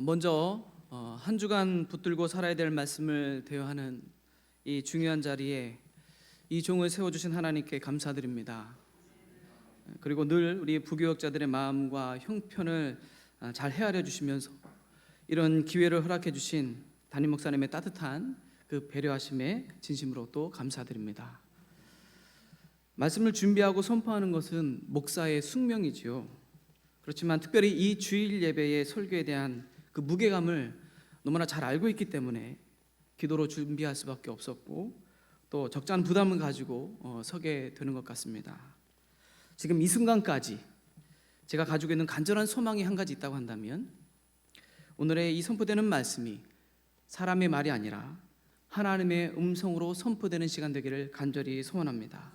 먼저 한 주간 붙들고 살아야 될 말씀을 대여하는 이 중요한 자리에 이 종을 세워주신 하나님께 감사드립니다. 그리고 늘 우리 부교역자들의 마음과 형편을 잘 헤아려 주시면서 이런 기회를 허락해 주신 담임 목사님의 따뜻한 그 배려하심에 진심으로 또 감사드립니다. 말씀을 준비하고 선포하는 것은 목사의 숙명이지요. 그렇지만 특별히 이 주일 예배의 설교에 대한 그 무게감을 너무나 잘 알고 있기 때문에 기도로 준비할 수밖에 없었고 또 적잖은 부담을 가지고 서게 되는 것 같습니다. 지금 이 순간까지 제가 가지고 있는 간절한 소망이 한 가지 있다고 한다면 오늘의 이 선포되는 말씀이 사람의 말이 아니라 하나님의 음성으로 선포되는 시간 되기를 간절히 소원합니다.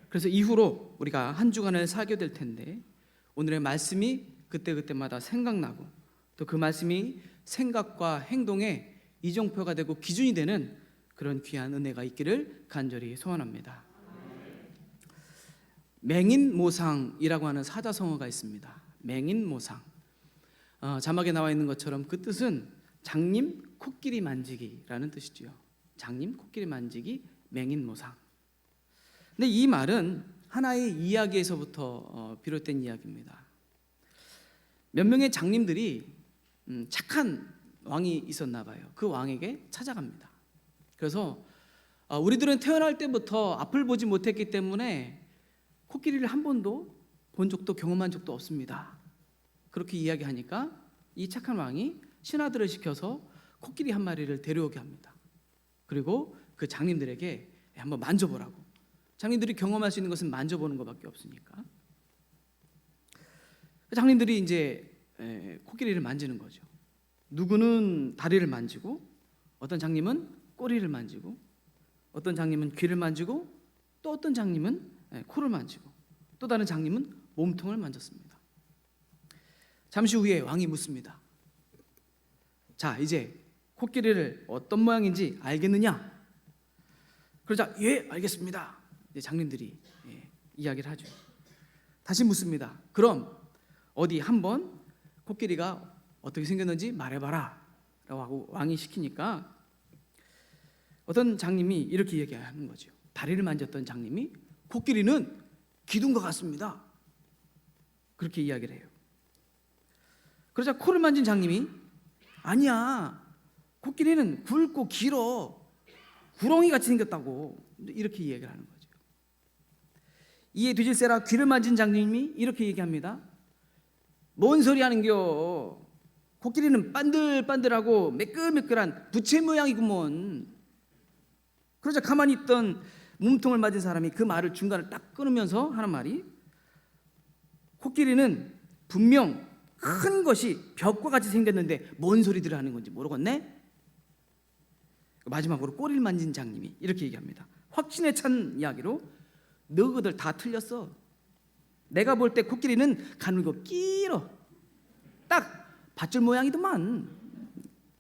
그래서 이후로 우리가 한 주간을 살게 될 텐데 오늘의 말씀이 그때그때마다 생각나고 또 그 말씀이 생각과 행동의 이정표가 되고 기준이 되는 그런 귀한 은혜가 있기를 간절히 소원합니다. 맹인모상이라고 하는 사자성어가 있습니다. 맹인모상. 자막에 나와 있는 것처럼 그 뜻은 장님 코끼리 만지기라는 뜻이지요. 장님 코끼리 만지기 맹인모상. 근데 이 말은 하나의 이야기에서부터 비롯된 이야기입니다. 몇 명의 장님들이 착한 왕이 있었나 봐요. 그 왕에게 찾아갑니다. 그래서 우리들은 태어날 때부터 앞을 보지 못했기 때문에 코끼리를 한 번도 본 적도 경험한 적도 없습니다. 그렇게 이야기하니까 이 착한 왕이 신하들을 시켜서 코끼리 한 마리를 데려오게 합니다. 그리고 그 장님들에게 한번 만져보라고. 장님들이 경험할 수 있는 것은 만져보는 것밖에 없으니까 장님들이 이제 코끼리를 만지는 거죠. 누구는 다리를 만지고 어떤 장님은 꼬리를 만지고 어떤 장님은 귀를 만지고 또 어떤 장님은 코를 만지고 또 다른 장님은 몸통을 만졌습니다. 잠시 후에 왕이 묻습니다. 자, 이제 코끼리를 어떤 모양인지 알겠느냐? 그러자 예, 알겠습니다. 장님들이 이야기를 하죠. 다시 묻습니다. 그럼 어디 한번 코끼리가 어떻게 생겼는지 말해봐라 라고 하고 왕이 시키니까 어떤 장님이 이렇게 얘기하는 거죠. 다리를 만졌던 장님이 코끼리는 기둥과 같습니다. 그렇게 이야기를 해요. 그러자 코를 만진 장님이 아니야, 코끼리는 굵고 길어, 구렁이같이 생겼다고 이렇게 이야기를 하는 거죠. 이에 뒤질세라 귀를 만진 장님이 이렇게 얘기합니다. 뭔 소리 하는겨? 코끼리는 반들반들하고 매끌매끌한 부채 모양이구먼. 그러자 가만히 있던 몸통을 맞은 사람이 그 말을 중간을 딱 끊으면서 하는 말이 코끼리는 분명 큰 것이 벽과 같이 생겼는데 뭔 소리들 하는 건지 모르겠네. 마지막으로 꼬리를 만진 장님이 이렇게 얘기합니다. 확신에 찬 이야기로 너희들 다 틀렸어. 내가 볼 때 코끼리는 가늘고 길어. 딱 밧줄 모양이더만.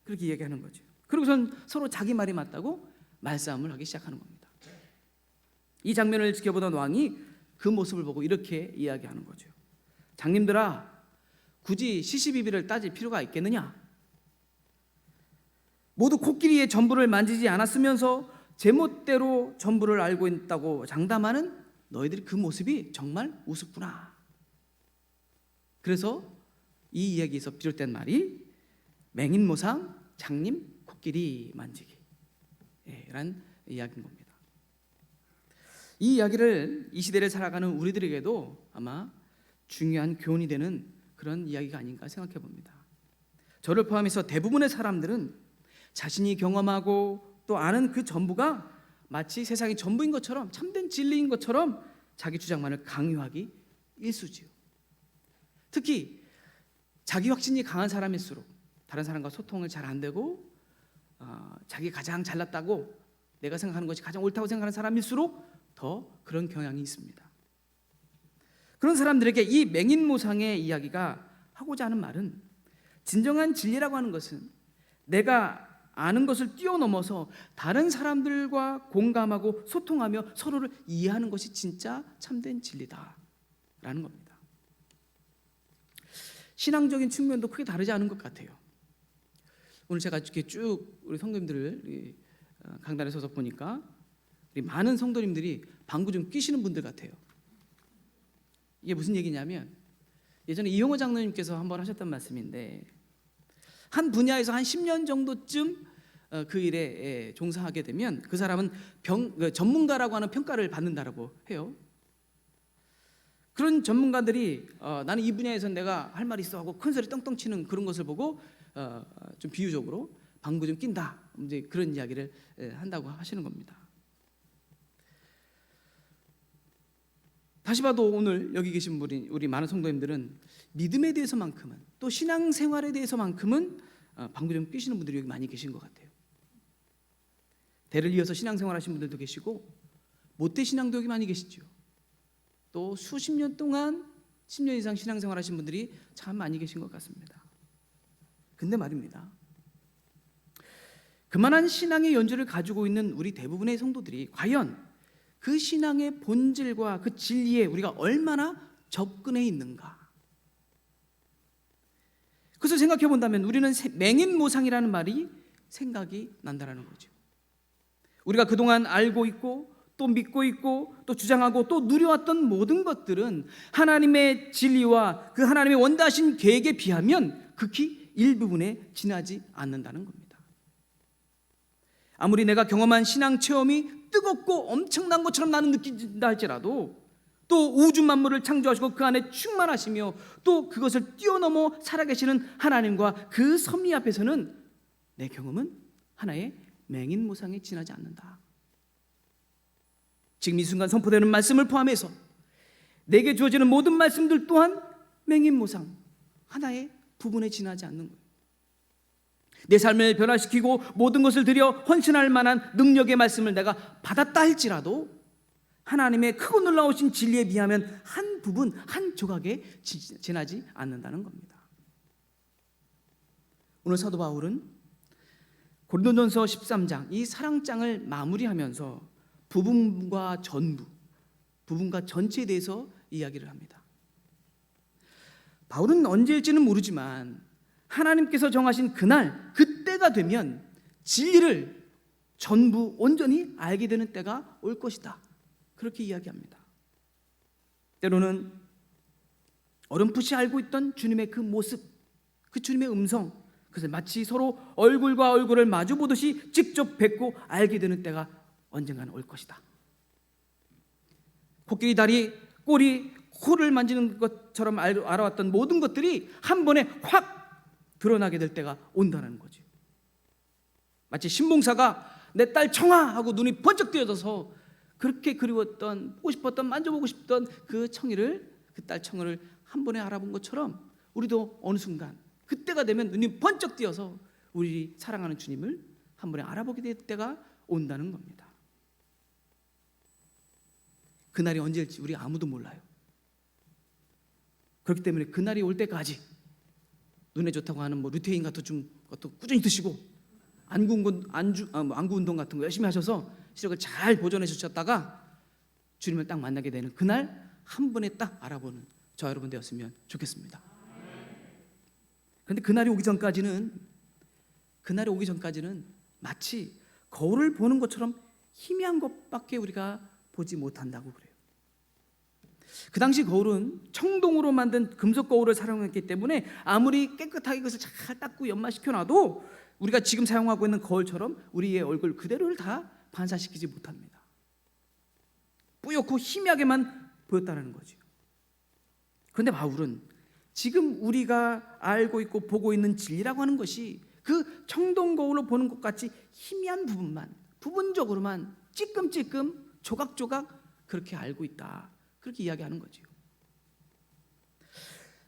그렇게 얘기하는 거죠. 그리고선 서로 자기 말이 맞다고 말싸움을 하기 시작하는 겁니다. 이 장면을 지켜보던 왕이 그 모습을 보고 이렇게 이야기하는 거죠. 장님들아, 굳이 시시비비를 따질 필요가 있겠느냐? 모두 코끼리의 전부를 만지지 않았으면서 제멋대로 전부를 알고 있다고 장담하는 너희들이 그 모습이 정말 우습구나. 그래서 이 이야기에서 비롯된 말이 맹인모상, 장님, 코끼리 만지기 라는 이야기인 겁니다. 이 이야기를 이 시대를 살아가는 우리들에게도 아마 중요한 교훈이 되는 그런 이야기가 아닌가 생각해 봅니다. 저를 포함해서 대부분의 사람들은 자신이 경험하고 또 아는 그 전부가 마치 세상의 전부인 것처럼 참된 진리인 것처럼 자기 주장만을 강요하기 일쑤지요. 특히 자기 확신이 강한 사람일수록 다른 사람과 소통을 잘 안 되고 자기가 가장 잘났다고 내가 생각하는 것이 가장 옳다고 생각하는 사람일수록 더 그런 경향이 있습니다. 그런 사람들에게 이 맹인모상의 이야기가 하고자 하는 말은 진정한 진리라고 하는 것은 내가 아는 것을 뛰어넘어서 다른 사람들과 공감하고 소통하며 서로를 이해하는 것이 진짜 참된 진리다라는 겁니다. 신앙적인 측면도 크게 다르지 않은 것 같아요. 오늘 제가 이렇게 쭉 우리 성도님들을 강단에 서서 보니까 우리 많은 성도님들이 방구 좀 끼시는 분들 같아요. 이게 무슨 얘기냐면 예전에 이용호 장로님께서 한번 하셨던 말씀인데 한 분야에서 한 10년 정도쯤 그 일에 종사하게 되면 그 사람은 전문가라고 하는 평가를 받는다라고 해요. 그런 전문가들이 나는 이 분야에서 내가 할 말이 있어 하고 큰 소리 떵떵 치는 그런 것을 보고 좀 비유적으로 방구 좀 낀다 이제 그런 이야기를 한다고 하시는 겁니다. 다시 봐도 오늘 여기 계신 우리 많은 성도님들은 믿음에 대해서만큼은 또 신앙생활에 대해서만큼은 방구 좀 끼시는 분들이 여기 많이 계신 것 같아요. 대를 이어서 신앙생활 하신 분들도 계시고 못된 신앙도 여기 많이 계시죠. 또 수십 년 동안 10년 이상 신앙생활 하신 분들이 참 많이 계신 것 같습니다. 근데 말입니다, 그만한 신앙의 연주를 가지고 있는 우리 대부분의 성도들이 과연 그 신앙의 본질과 그 진리에 우리가 얼마나 접근해 있는가. 그래서 생각해 본다면 우리는 맹인모상이라는 말이 생각이 난다라는 거죠. 우리가 그동안 알고 있고 또 믿고 있고 또 주장하고 또 누려왔던 모든 것들은 하나님의 진리와 그 하나님의 원대하신 계획에 비하면 극히 일부분에 지나지 않는다는 겁니다. 아무리 내가 경험한 신앙 체험이 뜨겁고 엄청난 것처럼 나는 느낀다 할지라도 또 우주 만물을 창조하시고 그 안에 충만하시며 또 그것을 뛰어넘어 살아계시는 하나님과 그 섭리 앞에서는 내 경험은 하나의 맹인모상에 지나지 않는다. 지금 이 순간 선포되는 말씀을 포함해서 내게 주어지는 모든 말씀들 또한 맹인모상 하나의 부분에 지나지 않는 거예요. 내 삶을 변화시키고 모든 것을 들여 헌신할 만한 능력의 말씀을 내가 받았다 할지라도 하나님의 크고 놀라우신 진리에 비하면 한 부분, 한 조각에 지나지 않는다는 겁니다. 오늘 사도 바울은 고린도전서 13장 이 사랑장을 마무리하면서 부분과 전부, 부분과 전체에 대해서 이야기를 합니다. 바울은 언제일지는 모르지만 하나님께서 정하신 그날, 그때가 되면 진리를 전부 온전히 알게 되는 때가 올 것이다. 그렇게 이야기합니다. 때로는 어렴풋이 알고 있던 주님의 그 모습, 그 주님의 음성, 그것을 마치 서로 얼굴과 얼굴을 마주 보듯이 직접 뵙고 알게 되는 때가 언젠가는 올 것이다. 코끼리 다리, 꼬리, 코를 만지는 것처럼 알아왔던 모든 것들이 한 번에 확 드러나게 될 때가 온다는 거죠. 마치 신봉사가 내 딸 청아 하고 눈이 번쩍 뜨여져서 그렇게 그리웠던, 보고 싶었던, 만져보고 싶던 그 청이를, 그 딸 청을 한 번에 알아본 것처럼 우리도 어느 순간 그때가 되면 눈이 번쩍 뜨여서 우리 사랑하는 주님을 한 번에 알아보게 될 때가 온다는 겁니다. 그날이 언제일지 우리 아무도 몰라요. 그렇기 때문에 그날이 올 때까지 눈에 좋다고 하는 루테인 같은 것도 꾸준히 드시고 안구 운동 같은 거 열심히 하셔서 시력을 잘 보존해 주셨다가 주님을 딱 만나게 되는 그날 한 번에 딱 알아보는 저 여러분 되었으면 좋겠습니다. 그런데 그날이 오기 전까지는 마치 거울을 보는 것처럼 희미한 것밖에 우리가 보지 못한다고 그래요. 그 당시 거울은 청동으로 만든 금속 거울을 사용했기 때문에 아무리 깨끗하게 그것을 잘 닦고 연마시켜놔도 우리가 지금 사용하고 있는 거울처럼 우리의 얼굴 그대로를 다 반사시키지 못합니다. 뿌옇고 희미하게만 보였다는 거죠. 그런데 바울은 지금 우리가 알고 있고 보고 있는 진리라고 하는 것이 그 청동 거울로 보는 것 같이 희미한 부분만, 부분적으로만 찔끔찔끔 조각조각 그렇게 알고 있다, 그렇게 이야기하는 거죠.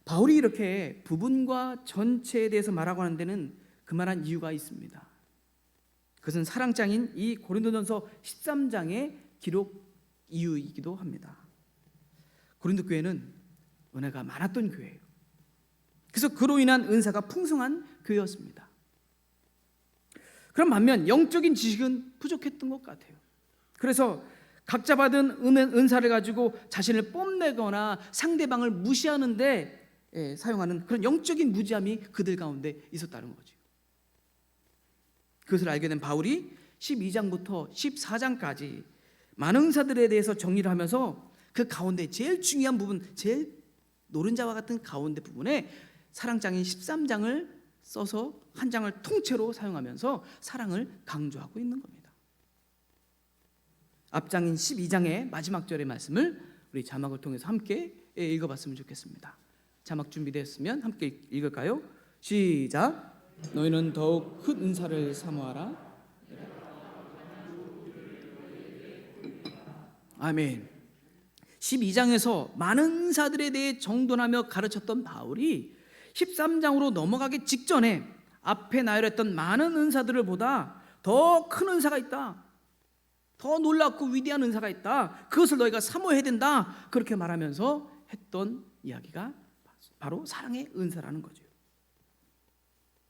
바울이 이렇게 부분과 전체에 대해서 말하고 하는 데는 그만한 이유가 있습니다. 그것은 사랑장인 이 고린도전서 13장의 기록 이유이기도 합니다. 고린도 교회는 은혜가 많았던 교회예요. 그래서 그로 인한 은사가 풍성한 교회였습니다. 그럼 반면 영적인 지식은 부족했던 것 같아요. 그래서 각자 받은 은사를 가지고 자신을 뽐내거나 상대방을 무시하는데 사용하는 그런 영적인 무지함이 그들 가운데 있었다는 거죠. 그것을 알게 된 바울이 12장부터 14장까지 많은 은사들에 대해서 정리를 하면서 그 가운데 제일 중요한 부분, 제일 노른자와 같은 가운데 부분에 사랑장인 13장을 써서 한 장을 통째로 사용하면서 사랑을 강조하고 있는 겁니다. 앞장인 12장의 마지막 절의 말씀을 우리 자막을 통해서 함께 읽어봤으면 좋겠습니다. 자막 준비되었으면 함께 읽을까요? 시작. 너희는 더욱 큰 은사를 사모하라. 아멘. 12장에서 많은 은사들에 대해 정돈하며 가르쳤던 바울이 13장으로 넘어가기 직전에 앞에 나열했던 많은 은사들을 보다 더 큰 은사가 있다, 더 놀랍고 위대한 은사가 있다, 그것을 너희가 사모해야 된다, 그렇게 말하면서 했던 이야기가 바로 사랑의 은사라는 거죠.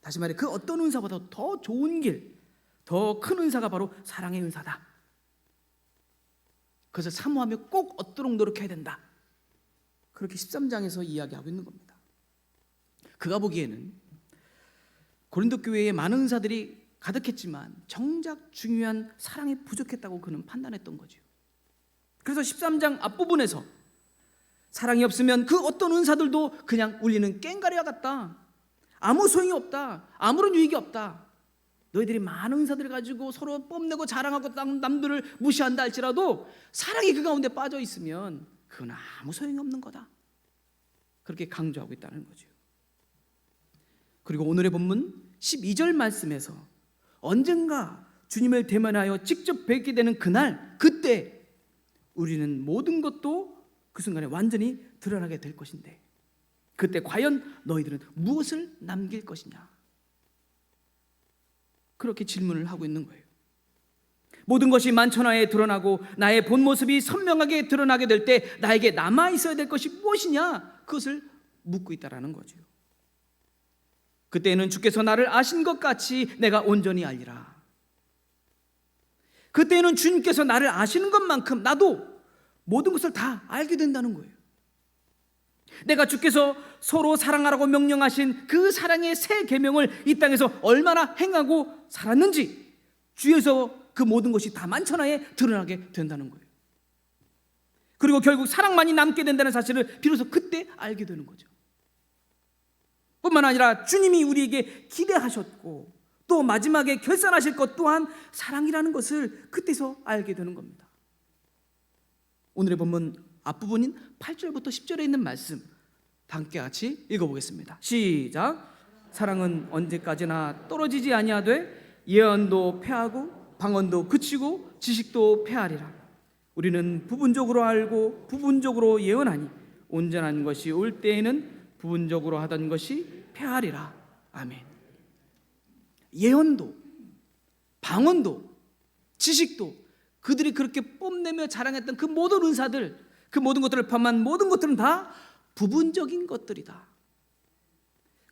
다시 말해 그 어떤 은사보다 더 좋은 길, 더 큰 은사가 바로 사랑의 은사다. 그래서 사모하며 꼭 얻도록 노력해야 된다. 그렇게 13장에서 이야기하고 있는 겁니다. 그가 보기에는 고린도 교회에 많은 은사들이 가득했지만 정작 중요한 사랑이 부족했다고 그는 판단했던 거죠. 그래서 13장 앞부분에서 사랑이 없으면 그 어떤 은사들도 그냥 울리는 꽹과리와 같다, 아무 소용이 없다, 아무런 유익이 없다, 너희들이 많은 은사들을 가지고 서로 뽐내고 자랑하고 남들을 무시한다 할지라도 사랑이 그 가운데 빠져 있으면 그건 아무 소용이 없는 거다, 그렇게 강조하고 있다는 거죠. 그리고 오늘의 본문 12절 말씀에서 언젠가 주님을 대면하여 직접 뵙게 되는 그날, 그때 우리는 모든 것도 그 순간에 완전히 드러나게 될 것인데 그때 과연 너희들은 무엇을 남길 것이냐, 그렇게 질문을 하고 있는 거예요. 모든 것이 만천하에 드러나고 나의 본 모습이 선명하게 드러나게 될 때 나에게 남아 있어야 될 것이 무엇이냐, 그것을 묻고 있다라는 거죠. 그때는 주께서 나를 아신 것 같이 내가 온전히 알리라. 그때는 주님께서 나를 아시는 것만큼 나도 모든 것을 다 알게 된다는 거예요. 내가 주께서 서로 사랑하라고 명령하신 그 사랑의 새 계명을 이 땅에서 얼마나 행하고 살았는지 주에서 그 모든 것이 다 만천하에 드러나게 된다는 거예요. 그리고 결국 사랑만이 남게 된다는 사실을 비로소 그때 알게 되는 거죠. 뿐만 아니라 주님이 우리에게 기대하셨고 또 마지막에 결산하실 것 또한 사랑이라는 것을 그때서 알게 되는 겁니다. 오늘의 본문 앞부분인 8절부터 10절에 있는 말씀 함께 같이 읽어보겠습니다. 시작. 사랑은 언제까지나 떨어지지 아니하되 예언도 패하고 방언도 그치고 지식도 패하리라. 우리는 부분적으로 알고 부분적으로 예언하니 온전한 것이 올 때에는 부분적으로 하던 것이 패하리라. 아멘. 예언도 방언도 지식도 그들이 그렇게 뽐내며 자랑했던 그 모든 은사들, 그 모든 것들을 포함한 모든 것들은 다 부분적인 것들이다.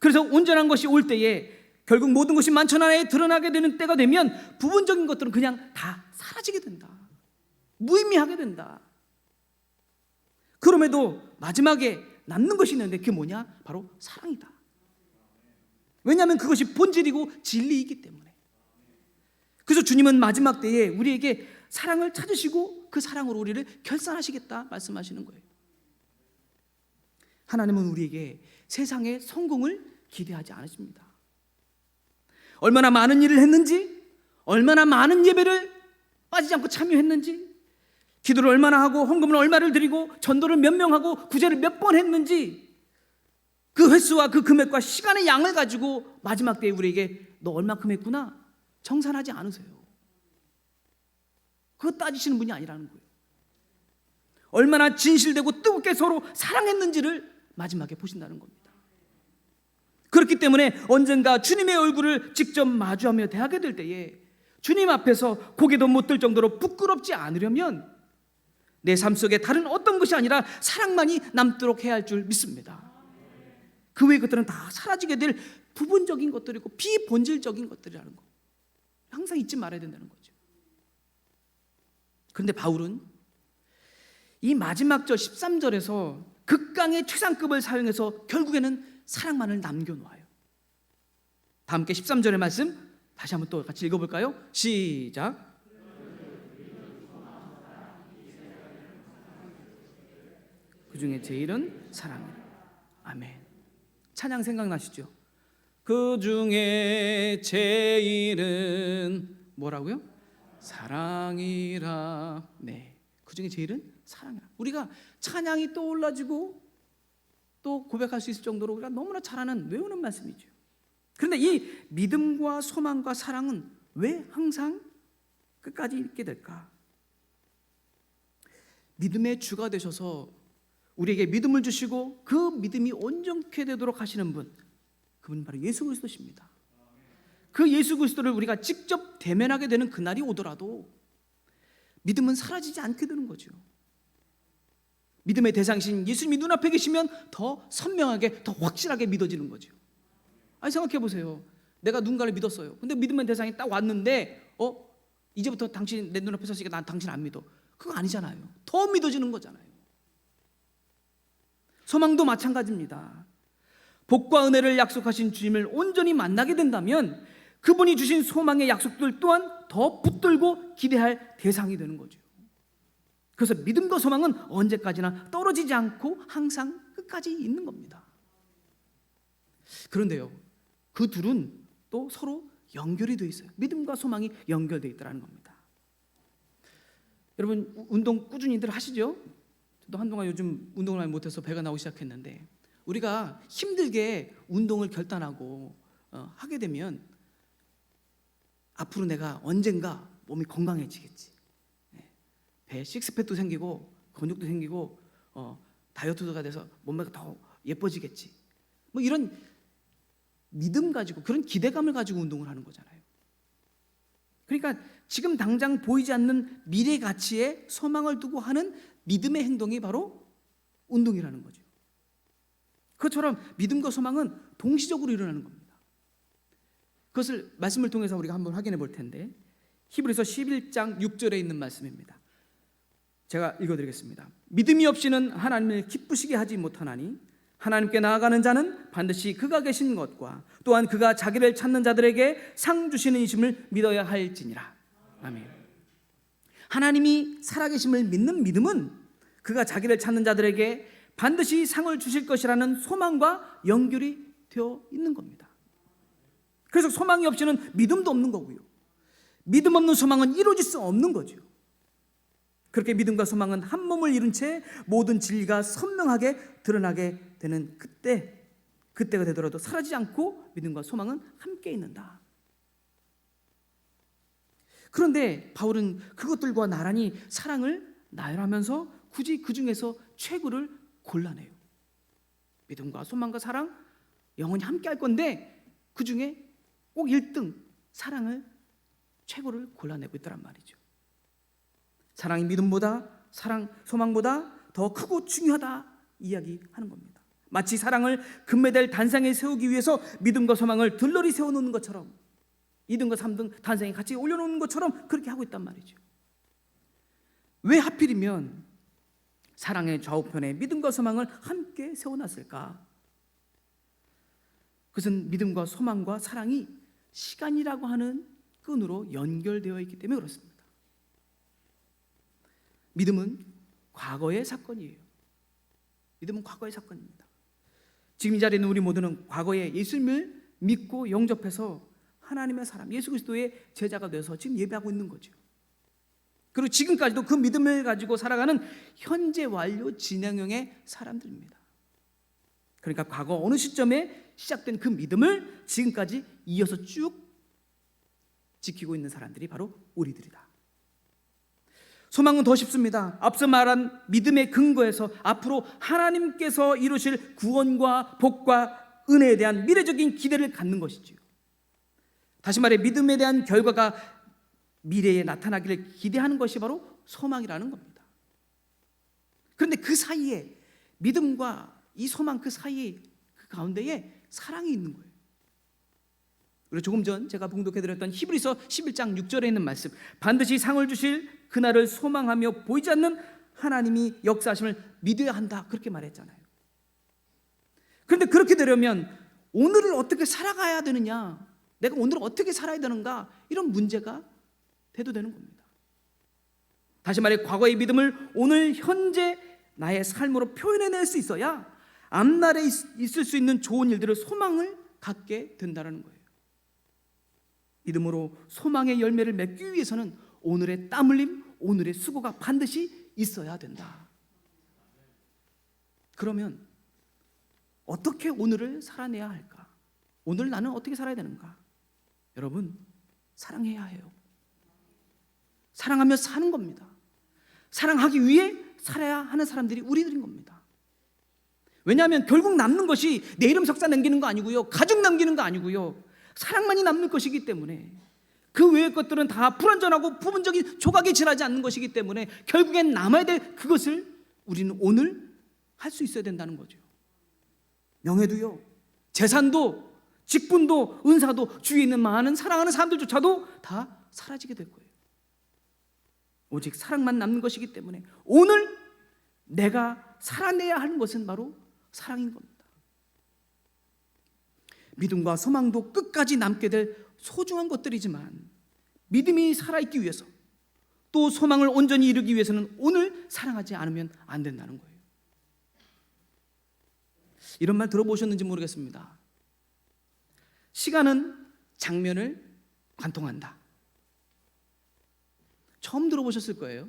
그래서 온전한 것이 올 때에 결국 모든 것이 만천하에 드러나게 되는 때가 되면 부분적인 것들은 그냥 다 사라지게 된다, 무의미하게 된다. 그럼에도 마지막에 남는 것이 있는데 그게 뭐냐? 바로 사랑이다. 왜냐하면 그것이 본질이고 진리이기 때문에. 그래서 주님은 마지막 때에 우리에게 사랑을 찾으시고 그 사랑으로 우리를 결산하시겠다 말씀하시는 거예요. 하나님은 우리에게 세상의 성공을 기대하지 않으십니다. 얼마나 많은 일을 했는지, 얼마나 많은 예배를 빠지지 않고 참여했는지, 기도를 얼마나 하고 헌금을 얼마를 드리고 전도를 몇 명 하고 구제를 몇 번 했는지, 그 횟수와 그 금액과 시간의 양을 가지고 마지막 때에 우리에게 너 얼마큼 했구나 정산하지 않으세요. 그거 따지시는 분이 아니라는 거예요. 얼마나 진실되고 뜨겁게 서로 사랑했는지를 마지막에 보신다는 겁니다. 그렇기 때문에 언젠가 주님의 얼굴을 직접 마주하며 대하게 될 때에 주님 앞에서 고개도 못 들 정도로 부끄럽지 않으려면 내 삶 속에 다른 어떤 것이 아니라 사랑만이 남도록 해야 할 줄 믿습니다. 그 외의 것들은 다 사라지게 될 부분적인 것들이고 비본질적인 것들이라는 거 항상 잊지 말아야 된다는 거죠. 그런데 바울은 이 마지막 절 13절에서 극강의 최상급을 사용해서 결국에는 사랑만을 남겨놓아요. 다 함께 13절의 말씀 다시 한번 또 같이 읽어볼까요? 시작. 그 중에 제일은 사랑이라. 아멘. 찬양 생각나시죠? 그 중에 제일은 뭐라고요? 사랑이라. 네, 그 중에 제일은 사랑이라. 우리가 찬양이 떠올라지고 또 고백할 수 있을 정도로 우리가 너무나 잘 아는 외우는 말씀이죠. 그런데 이 믿음과 소망과 사랑은 왜 항상 끝까지 있게 될까? 믿음의 주가 되셔서 우리에게 믿음을 주시고 그 믿음이 온전케 되도록 하시는 분, 그분이 바로 예수 그리스도십니다. 그 예수 그리스도를 우리가 직접 대면하게 되는 그날이 오더라도 믿음은 사라지지 않게 되는 거죠. 믿음의 대상이신 예수님이 눈앞에 계시면 더 선명하게, 더 확실하게 믿어지는 거죠. 아니, 생각해 보세요. 내가 누군가를 믿었어요. 근데 믿음의 대상이 딱 왔는데 이제부터 당신 내 눈앞에 섰으니까 난 당신 안 믿어. 그거 아니잖아요. 더 믿어지는 거잖아요. 소망도 마찬가지입니다. 복과 은혜를 약속하신 주님을 온전히 만나게 된다면 그분이 주신 소망의 약속들 또한 더 붙들고 기대할 대상이 되는 거죠. 그래서 믿음과 소망은 언제까지나 떨어지지 않고 항상 끝까지 있는 겁니다. 그런데요, 그 둘은 또 서로 연결이 되어 있어요. 믿음과 소망이 연결되어 있다는 겁니다. 여러분, 운동 꾸준히들 하시죠? 저도 한동안 요즘 운동을 많이 못해서 배가 나오기 시작했는데, 우리가 힘들게 운동을 결단하고 하게 되면 앞으로 내가 언젠가 몸이 건강해지겠지, 배에 식스팩도 생기고 근육도 생기고 다이어트가 돼서 몸매가 더 예뻐지겠지, 뭐 이런 믿음 가지고, 그런 기대감을 가지고 운동을 하는 거잖아요. 그러니까 지금 당장 보이지 않는 미래 가치에 소망을 두고 하는 믿음의 행동이 바로 운동이라는 거죠. 그것처럼 믿음과 소망은 동시적으로 일어나는 겁니다. 그것을 말씀을 통해서 우리가 한번 확인해 볼 텐데, 히브리서 11장 6절에 있는 말씀입니다. 제가 읽어드리겠습니다. 믿음이 없이는 하나님을 기쁘시게 하지 못하나니 하나님께 나아가는 자는 반드시 그가 계신 것과 또한 그가 자기를 찾는 자들에게 상 주시는 이심을 믿어야 할지니라. 아멘. 하나님이 살아계심을 믿는 믿음은 그가 자기를 찾는 자들에게 반드시 상을 주실 것이라는 소망과 연결이 되어 있는 겁니다. 그래서 소망이 없이는 믿음도 없는 거고요, 믿음 없는 소망은 이루어질 수 없는 거죠. 그렇게 믿음과 소망은 한 몸을 이룬 채 모든 진리가 선명하게 드러나게 되는 그때가 되더라도 사라지지 않고 믿음과 소망은 함께 있는다. 그런데 바울은 그것들과 나란히 사랑을 나열하면서 굳이 그 중에서 최고를 골라내요. 믿음과 소망과 사랑 영원히 함께 할 건데 그 중에 꼭 1등 사랑을 최고를 골라내고 있다란 말이죠. 사랑이 믿음보다, 사랑 소망보다 더 크고 중요하다 이야기하는 겁니다. 마치 사랑을 금메달 단상에 세우기 위해서 믿음과 소망을 들러리 세워놓는 것처럼, 2등과 3등 단상에 같이 올려놓는 것처럼 그렇게 하고 있단 말이죠. 왜 하필이면 사랑의 좌우편에 믿음과 소망을 함께 세워놨을까? 그것은 믿음과 소망과 사랑이 시간이라고 하는 끈으로 연결되어 있기 때문에 그렇습니다. 믿음은 과거의 사건이에요. 믿음은 과거의 사건입니다. 지금 이 자리에 있는 우리 모두는 과거에 예수님을 믿고 영접해서 하나님의 사람, 예수 그리스도의 제자가 되어서 지금 예배하고 있는 거죠. 그리고 지금까지도 그 믿음을 가지고 살아가는 현재 완료 진행형의 사람들입니다. 그러니까 과거 어느 시점에 시작된 그 믿음을 지금까지 이어서 쭉 지키고 있는 사람들이 바로 우리들이다. 소망은 더 쉽습니다. 앞서 말한 믿음의 근거에서 앞으로 하나님께서 이루실 구원과 복과 은혜에 대한 미래적인 기대를 갖는 것이지요. 다시 말해 믿음에 대한 결과가 미래에 나타나기를 기대하는 것이 바로 소망이라는 겁니다. 그런데 그 사이에, 믿음과 이 소망 그 사이에, 그 가운데에 사랑이 있는 거예요. 그리고 조금 전 제가 봉독해드렸던 히브리서 11장 6절에 있는 말씀, 반드시 상을 주실 그날을 소망하며 보이지 않는 하나님이 역사하심을 믿어야 한다, 그렇게 말했잖아요. 그런데 그렇게 되려면 오늘을 어떻게 살아가야 되느냐, 내가 오늘 어떻게 살아야 되는가, 이런 문제가 대두되는 겁니다. 다시 말해 과거의 믿음을 오늘 현재 나의 삶으로 표현해낼 수 있어야 앞날에 있을 수 있는 좋은 일들을 소망을 갖게 된다는 거예요. 믿음으로 소망의 열매를 맺기 위해서는 오늘의 땀 흘림, 오늘의 수고가 반드시 있어야 된다. 그러면 어떻게 오늘을 살아내야 할까? 오늘 나는 어떻게 살아야 되는가? 여러분, 사랑해야 해요. 사랑하며 사는 겁니다. 사랑하기 위해 살아야 하는 사람들이 우리들인 겁니다. 왜냐하면 결국 남는 것이 내 이름 석자 남기는 거 아니고요, 가족 남기는 거 아니고요, 사랑만이 남는 것이기 때문에, 그 외의 것들은 다 불완전하고 부분적인 조각이 지나지 않는 것이기 때문에 결국엔 남아야 될 그것을 우리는 오늘 할 수 있어야 된다는 거죠. 명예도요, 재산도, 직분도, 은사도, 주위에 있는 많은 사랑하는 사람들조차도 다 사라지게 될 거예요. 오직 사랑만 남는 것이기 때문에 오늘 내가 살아내야 하는 것은 바로 사랑인 겁니다. 믿음과 소망도 끝까지 남게 될 소중한 것들이지만, 믿음이 살아있기 위해서, 또 소망을 온전히 이루기 위해서는 오늘 사랑하지 않으면 안 된다는 거예요. 이런 말 들어보셨는지 모르겠습니다. 시간은 장면을 관통한다. 처음 들어보셨을 거예요.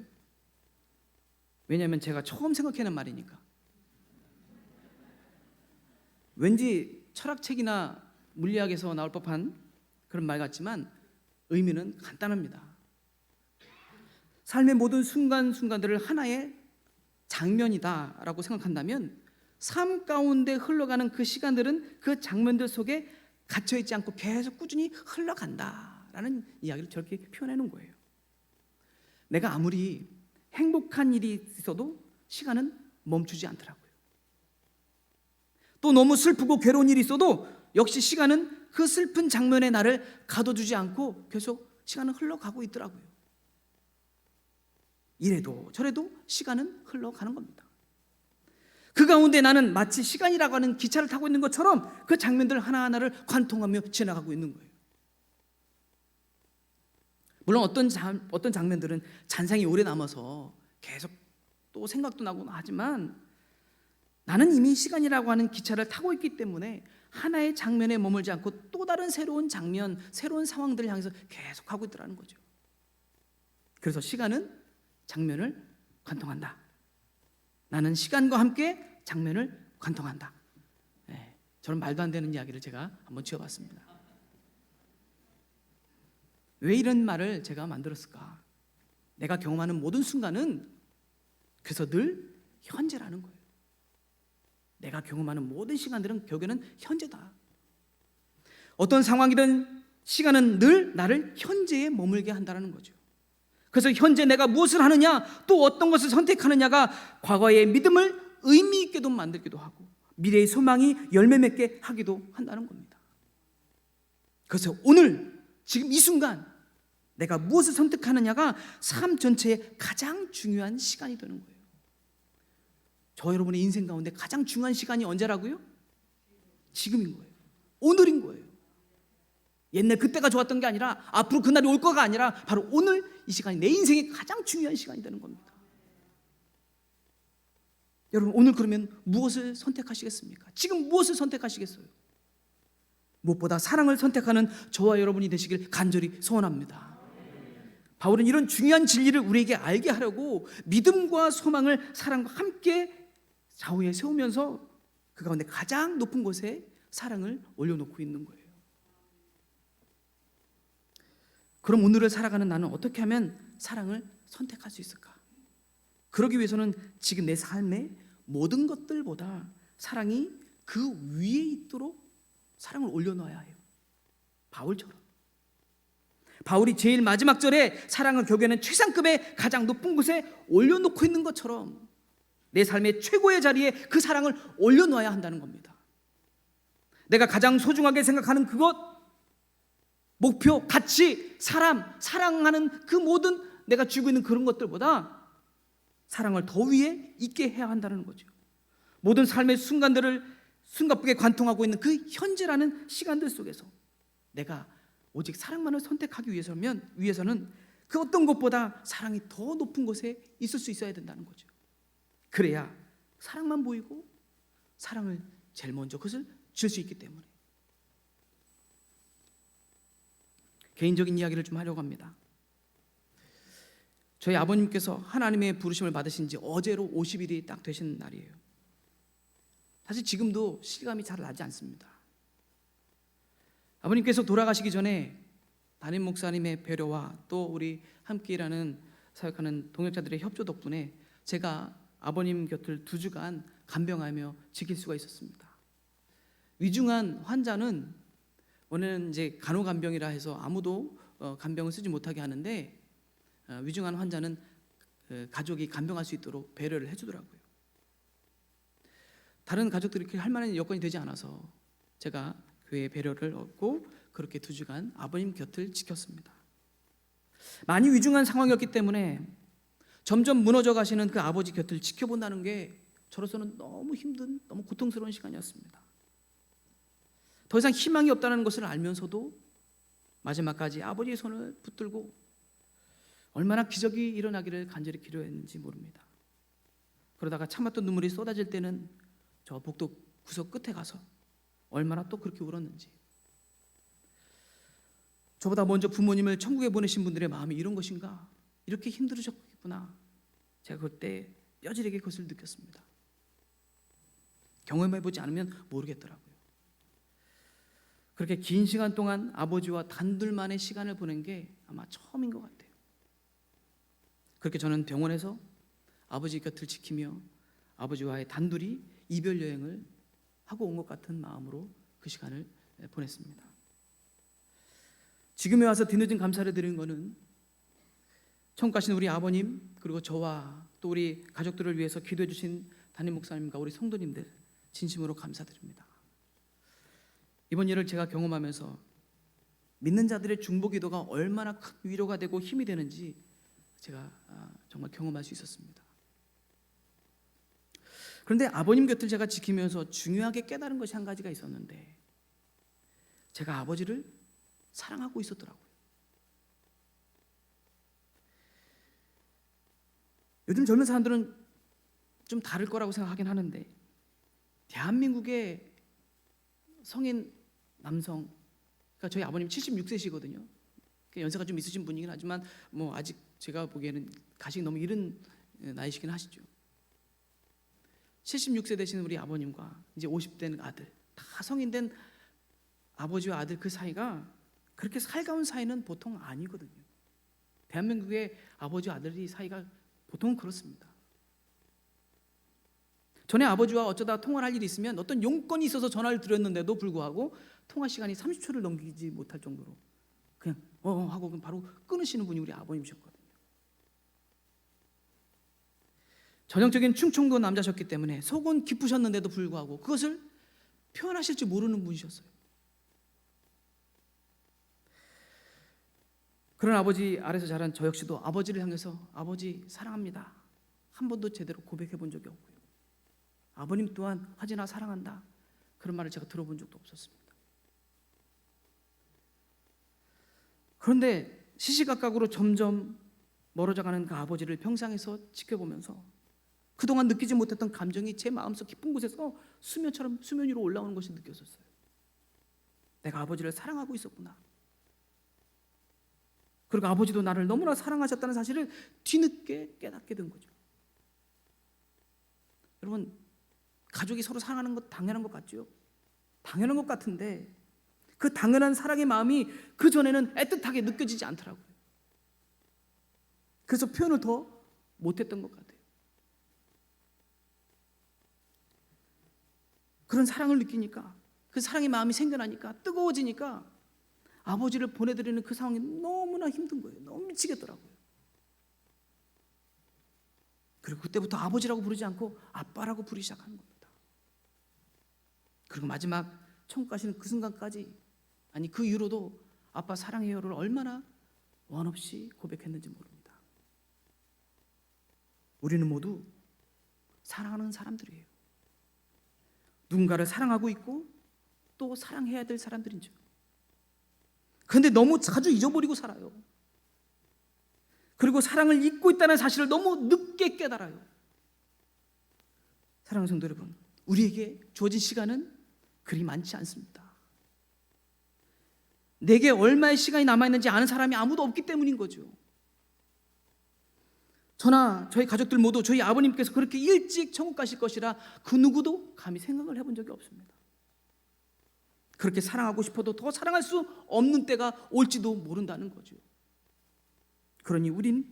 왜냐하면 제가 처음 생각해낸 말이니까. 왠지 철학책이나 물리학에서 나올 법한 그런 말 같지만 의미는 간단합니다. 삶의 모든 순간순간들을 하나의 장면이다라고 생각한다면 삶 가운데 흘러가는 그 시간들은 그 장면들 속에 갇혀있지 않고 계속 꾸준히 흘러간다라는 이야기를 저렇게 표현해 놓은 거예요. 내가 아무리 행복한 일이 있어도 시간은 멈추지 않더라고요. 또 너무 슬프고 괴로운 일이 있어도 역시 시간은 그 슬픈 장면의 나를 가둬두지 않고 계속 시간은 흘러가고 있더라고요. 이래도 저래도 시간은 흘러가는 겁니다. 그 가운데 나는 마치 시간이라고 하는 기차를 타고 있는 것처럼 그 장면들 하나하나를 관통하며 지나가고 있는 거예요. 물론 어떤 장면들은 잔상이 오래 남아서 계속 또 생각도 나고 하지만, 나는 이미 시간이라고 하는 기차를 타고 있기 때문에 하나의 장면에 머물지 않고 또 다른 새로운 장면, 새로운 상황들을 향해서 계속 가고 있더라는 거죠. 그래서 시간은 장면을 관통한다. 나는 시간과 함께 장면을 관통한다. 네, 저는 말도 안 되는 이야기를 제가 한번 지어봤습니다. 왜 이런 말을 제가 만들었을까? 내가 경험하는 모든 순간은 그래서 늘 현재라는 거예요. 내가 경험하는 모든 시간들은 결국에는 현재다. 어떤 상황이든 시간은 늘 나를 현재에 머물게 한다는 거죠. 그래서 현재 내가 무엇을 하느냐, 또 어떤 것을 선택하느냐가 과거의 믿음을 의미 있게도 만들기도 하고 미래의 소망이 열매 맺게 하기도 한다는 겁니다. 그래서 오늘 지금 이 순간 내가 무엇을 선택하느냐가 삶 전체의 가장 중요한 시간이 되는 거예요. 저 여러분의 인생 가운데 가장 중요한 시간이 언제라고요? 지금인 거예요. 오늘인 거예요. 옛날 그때가 좋았던 게 아니라 앞으로 그날이 올 거가 아니라 바로 오늘 이 시간이 내 인생의 가장 중요한 시간이 되는 겁니다. 여러분, 오늘 그러면 무엇을 선택하시겠습니까? 지금 무엇을 선택하시겠어요? 무엇보다 사랑을 선택하는 저와 여러분이 되시길 간절히 소원합니다. 바울은 이런 중요한 진리를 우리에게 알게 하려고 믿음과 소망을 사랑과 함께 좌우에 세우면서 그 가운데 가장 높은 곳에 사랑을 올려놓고 있는 거예요. 그럼 오늘을 살아가는 나는 어떻게 하면 사랑을 선택할 수 있을까? 그러기 위해서는 지금 내 삶의 모든 것들보다 사랑이 그 위에 있도록 사랑을 올려놓아야 해요. 바울처럼. 바울이 제일 마지막 절에 사랑을 결국에는 최상급의 가장 높은 곳에 올려놓고 있는 것처럼 내 삶의 최고의 자리에 그 사랑을 올려놓아야 한다는 겁니다. 내가 가장 소중하게 생각하는 그것, 목표, 가치, 사람, 사랑하는 그 모든 내가 쥐고 있는 그런 것들보다 사랑을 더 위에 있게 해야 한다는 거죠. 모든 삶의 순간들을 숨가쁘게 관통하고 있는 그 현재라는 시간들 속에서 내가 오직 사랑만을 선택하기 위해서는 그 어떤 것보다 사랑이 더 높은 곳에 있을 수 있어야 된다는 거죠. 그래야 사랑만 보이고 사랑을 제일 먼저 그것을 줄 수 있기 때문에. 개인적인 이야기를 좀 하려고 합니다. 저희 아버님께서 하나님의 부르심을 받으신 지 어제로 50일이 딱 되신 날이에요. 사실 지금도 실감이 잘 나지 않습니다. 아버님께서 돌아가시기 전에 담임 목사님의 배려와 또 우리 함께 일하는 사역하는 동역자들의 협조 덕분에 제가 아버님 곁을 2주간 간병하며 지킬 수가 있었습니다. 위중한 환자는 원래는 이제 간호간병이라 해서 아무도 간병을 쓰지 못하게 하는데, 위중한 환자는 가족이 간병할 수 있도록 배려를 해주더라고요. 다른 가족들이 그렇게 할 만한 여건이 되지 않아서 제가 교회의 배려를 얻고 그렇게 2주간 아버님 곁을 지켰습니다. 많이 위중한 상황이었기 때문에 점점 무너져 가시는 그 아버지 곁을 지켜본다는 게 저로서는 너무 힘든, 너무 고통스러운 시간이었습니다. 더 이상 희망이 없다는 것을 알면서도 마지막까지 아버지의 손을 붙들고 얼마나 기적이 일어나기를 간절히 기도했는지 모릅니다. 그러다가 참았던 눈물이 쏟아질 때는 저 복도 구석 끝에 가서 얼마나 또 그렇게 울었는지. 저보다 먼저 부모님을 천국에 보내신 분들의 마음이 이런 것인가, 이렇게 힘들으셨구나, 제가 그때 뼈저리게 그것을 느꼈습니다. 경험해보지 않으면 모르겠더라고요. 그렇게 긴 시간 동안 아버지와 단둘만의 시간을 보낸 게 아마 처음인 것 같아요. 그렇게 저는 병원에서 아버지 곁을 지키며 아버지와의 단둘이 이별 여행을 하고 온 것 같은 마음으로 그 시간을 보냈습니다. 지금에 와서 뒤늦은 감사를 드리는 것은 천국 가신 우리 아버님, 그리고 저와 또 우리 가족들을 위해서 기도해 주신 담임 목사님과 우리 성도님들 진심으로 감사드립니다. 이번 일을 제가 경험하면서 믿는 자들의 중보 기도가 얼마나 큰 위로가 되고 힘이 되는지 제가 정말 경험할 수 있었습니다. 그런데 아버님 곁을 제가 지키면서 중요하게 깨달은 것이 한 가지가 있었는데, 제가 아버지를 사랑하고 있었더라고요. 요즘 젊은 사람들은 좀 다를 거라고 생각하긴 하는데, 대한민국의 성인 남성, 그러니까 저희 아버님 76세시거든요. 연세가 좀 있으신 분이긴 하지만 뭐 아직 제가 보기에는 가식이 너무 이른 나이시긴 하시죠. 76세 되신 우리 아버님과 이제 50된 아들, 다 성인된 아버지와 아들, 그 사이가 그렇게 살가운 사이는 보통 아니거든요. 대한민국의 아버지와 아들이 사이가 보통 그렇습니다. 전에 아버지와 어쩌다 통화를 할 일이 있으면 어떤 용건이 있어서 전화를 드렸는데도 불구하고 통화 시간이 30초를 넘기지 못할 정도로 그냥 하고 바로 끊으시는 분이 우리 아버님이셨거든요. 전형적인 충청도 남자셨기 때문에 속은 깊으셨는데도 불구하고 그것을 표현하실 줄 모르는 분이셨어요. 그런 아버지 아래서 자란 저 역시도 아버지를 향해서 아버지 사랑합니다 한 번도 제대로 고백해 본 적이 없고요. 아버님 또한 하진아 사랑한다 그런 말을 제가 들어본 적도 없었습니다. 그런데 시시각각으로 점점 멀어져가는 그 아버지를 평상에서 지켜보면서 그동안 느끼지 못했던 감정이 제 마음속 깊은 곳에서 수면 위로 올라오는 것이 느껴졌어요. 내가 아버지를 사랑하고 있었구나. 그리고 아버지도 나를 너무나 사랑하셨다는 사실을 뒤늦게 깨닫게 된 거죠. 여러분, 가족이 서로 사랑하는 것 당연한 것 같죠? 당연한 것 같은데 그 당연한 사랑의 마음이 그 전에는 애틋하게 느껴지지 않더라고요. 그래서 표현을 더 못했던 것 같아요. 그런 사랑을 느끼니까, 그 사랑의 마음이 생겨나니까, 뜨거워지니까 아버지를 보내드리는 그 상황이 너무나 힘든 거예요. 너무 미치겠더라고요. 그리고 그때부터 아버지라고 부르지 않고 아빠라고 부르기 시작하는 겁니다. 그리고 마지막 천국 가시는 그 순간까지, 아니 그 이후로도 아빠 사랑해요를 얼마나 원 없이 고백했는지 모릅니다. 우리는 모두 사랑하는 사람들이에요. 누군가를 사랑하고 있고 또 사랑해야 될 사람들이죠. 그런데 너무 자주 잊어버리고 살아요. 그리고 사랑을 잊고 있다는 사실을 너무 늦게 깨달아요. 사랑하는 성도 여러분, 우리에게 주어진 시간은 그리 많지 않습니다. 내게 얼마의 시간이 남아있는지 아는 사람이 아무도 없기 때문인 거죠. 저나 저희 가족들 모두 저희 아버님께서 그렇게 일찍 천국 가실 것이라 그 누구도 감히 생각을 해본 적이 없습니다. 그렇게 사랑하고 싶어도 더 사랑할 수 없는 때가 올지도 모른다는 거죠. 그러니 우린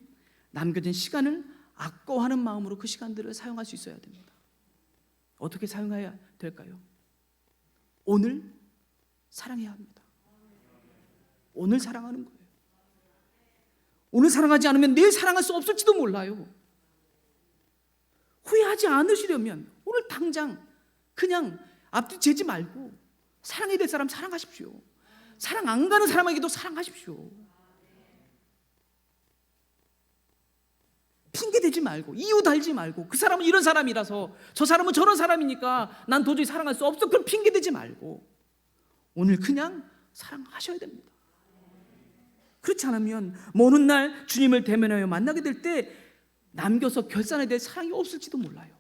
남겨진 시간을 아까워하는 마음으로 그 시간들을 사용할 수 있어야 됩니다. 어떻게 사용해야 될까요? 오늘 사랑해야 합니다. 오늘 사랑하는 거예요. 오늘 사랑하지 않으면 내일 사랑할 수 없을지도 몰라요. 후회하지 않으시려면 오늘 당장 그냥 앞뒤 재지 말고 사랑해야 될 사람 사랑하십시오. 사랑 안 가는 사람에게도 사랑하십시오. 핑계대지 말고 이유 달지 말고 그 사람은 이런 사람이라서 저 사람은 저런 사람이니까 난 도저히 사랑할 수 없어, 그럼 핑계대지 말고 오늘 그냥 사랑하셔야 됩니다. 그렇지 않으면 먼 훗날 주님을 대면하여 만나게 될 때 남겨서 결산해야 될 사랑이 없을지도 몰라요.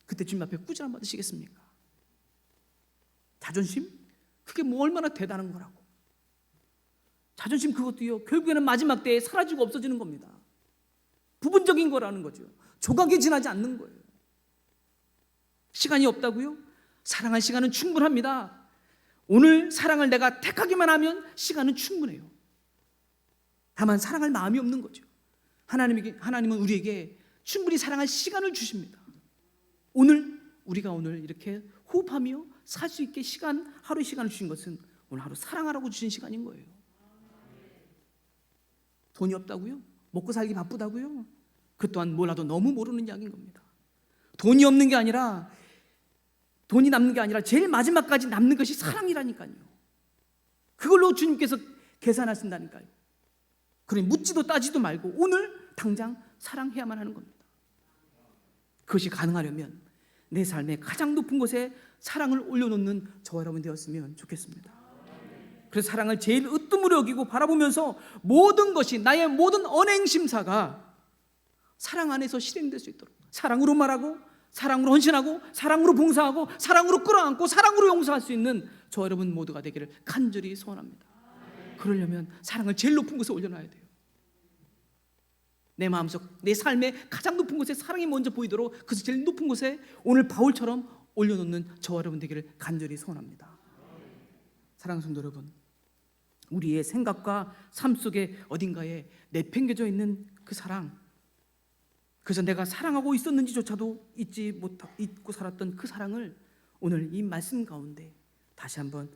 그때 주님 앞에 꾸지람 받으시겠습니까? 자존심? 그게 뭐 얼마나 대단한 거라고. 자존심 그것도요, 결국에는 마지막 때에 사라지고 없어지는 겁니다. 부분적인 거라는 거죠. 조각이 지나지 않는 거예요. 시간이 없다고요? 사랑할 시간은 충분합니다. 오늘 사랑을 내가 택하기만 하면 시간은 충분해요. 다만 사랑할 마음이 없는 거죠. 하나님은 우리에게 충분히 사랑할 시간을 주십니다. 우리가 오늘 이렇게 호흡하며 살 수 있게 하루의 시간을 주신 것은 오늘 하루 사랑하라고 주신 시간인 거예요. 돈이 없다고요? 먹고 살기 바쁘다고요? 그 또한 몰라도 너무 모르는 이야기인 겁니다. 돈이 없는 게 아니라, 돈이 남는 게 아니라 제일 마지막까지 남는 것이 사랑이라니까요. 그걸로 주님께서 계산하신다니까요. 그러니 묻지도 따지도 말고 오늘 당장 사랑해야만 하는 겁니다. 그것이 가능하려면 내 삶의 가장 높은 곳에 사랑을 올려놓는 저와 여러분 되었으면 좋겠습니다. 그래서 사랑을 제일 으뜸으로 여기고 바라보면서 모든 것이, 나의 모든 언행심사가 사랑 안에서 실행될 수 있도록 사랑으로 말하고, 사랑으로 헌신하고, 사랑으로 봉사하고, 사랑으로 끌어안고, 사랑으로 용서할 수 있는 저와 여러분 모두가 되기를 간절히 소원합니다. 그러려면 사랑을 제일 높은 곳에 올려놔야 돼요. 내 마음속, 내 삶의 가장 높은 곳에 사랑이 먼저 보이도록 그래서 제일 높은 곳에 오늘 바울처럼 올려놓는 저와 여러분 되기를 간절히 소원합니다. 사랑하는 성도 여러분, 우리의 생각과 삶 속에 어딘가에 내팽개져 있는 그 사랑, 그래서 내가 사랑하고 있었는지조차도 잊고 살았던 그 사랑을 오늘 이 말씀 가운데 다시 한번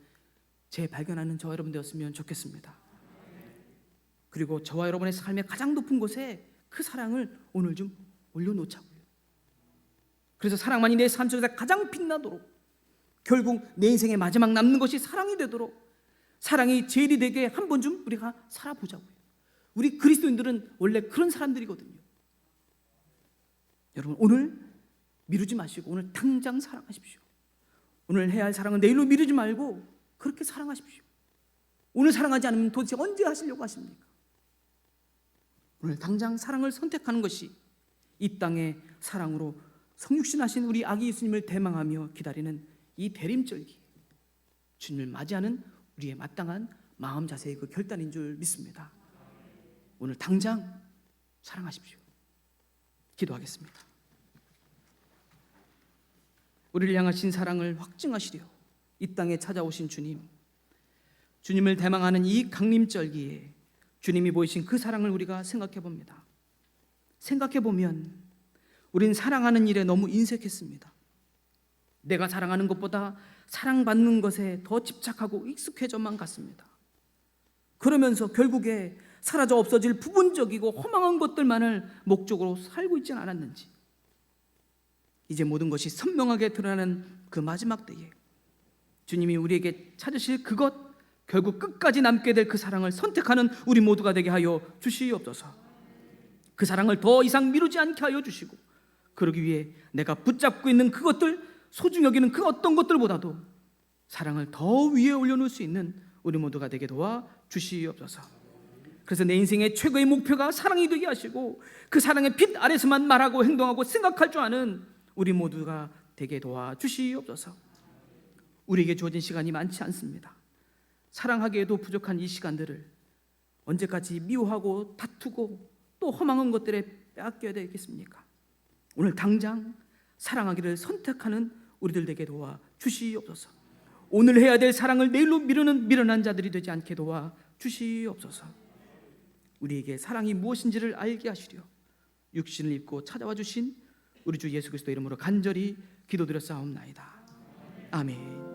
재발견하는 저와 여러분 되었으면 좋겠습니다. 그리고 저와 여러분의 삶의 가장 높은 곳에 그 사랑을 오늘 좀 올려놓자고요. 그래서 사랑만이 내 삶 속에서 가장 빛나도록, 결국 내 인생의 마지막 남는 것이 사랑이 되도록, 사랑이 제일이 되게 한 번 좀 우리가 살아보자고요. 우리 그리스도인들은 원래 그런 사람들이거든요. 여러분, 오늘 미루지 마시고 오늘 당장 사랑하십시오. 오늘 해야 할 사랑은 내일로 미루지 말고 그렇게 사랑하십시오. 오늘 사랑하지 않으면 도대체 언제 하시려고 하십니까? 오늘 당장 사랑을 선택하는 것이 이 땅에 사랑으로 성육신하신 우리 아기 예수님을 대망하며 기다리는 이 대림절기, 주님을 맞이하는 우리의 마땅한 마음 자세의 그 결단인 줄 믿습니다. 오늘 당장 사랑하십시오. 기도하겠습니다. 우리를 향하신 사랑을 확증하시려 이 땅에 찾아오신 주님, 주님을 대망하는 이 강림절기에 주님이 보이신 그 사랑을 우리가 생각해 봅니다. 생각해 보면 우린 사랑하는 일에 너무 인색했습니다. 내가 사랑하는 것보다 사랑받는 것에 더 집착하고 익숙해져만 갔습니다. 그러면서 결국에 사라져 없어질 부분적이고 허망한 것들만을 목적으로 살고 있지는 않았는지, 이제 모든 것이 선명하게 드러나는 그 마지막 때에 주님이 우리에게 찾으실 그것, 결국 끝까지 남게 될 그 사랑을 선택하는 우리 모두가 되게 하여 주시옵소서. 그 사랑을 더 이상 미루지 않게 하여 주시고, 그러기 위해 내가 붙잡고 있는 그것들, 소중히 여기는 그 어떤 것들보다도 사랑을 더 위에 올려놓을 수 있는 우리 모두가 되게 도와 주시옵소서. 그래서 내 인생의 최고의 목표가 사랑이 되게 하시고 그 사랑의 빛 아래서만 말하고 행동하고 생각할 줄 아는 우리 모두가 되게 도와 주시옵소서. 우리에게 주어진 시간이 많지 않습니다. 사랑하기에도 부족한 이 시간들을 언제까지 미워하고 다투고 또 허망한 것들에 빼앗겨야 되겠습니까? 오늘 당장 사랑하기를 선택하는 우리들 되게 도와 주시옵소서. 오늘 해야 될 사랑을 내일로 미루는 미련한 자들이 되지 않게 도와 주시옵소서. 우리에게 사랑이 무엇인지를 알게 하시려 육신을 입고 찾아와 주신 우리 주 예수 그리스도 이름으로 간절히 기도드렸사옵나이다. 아멘.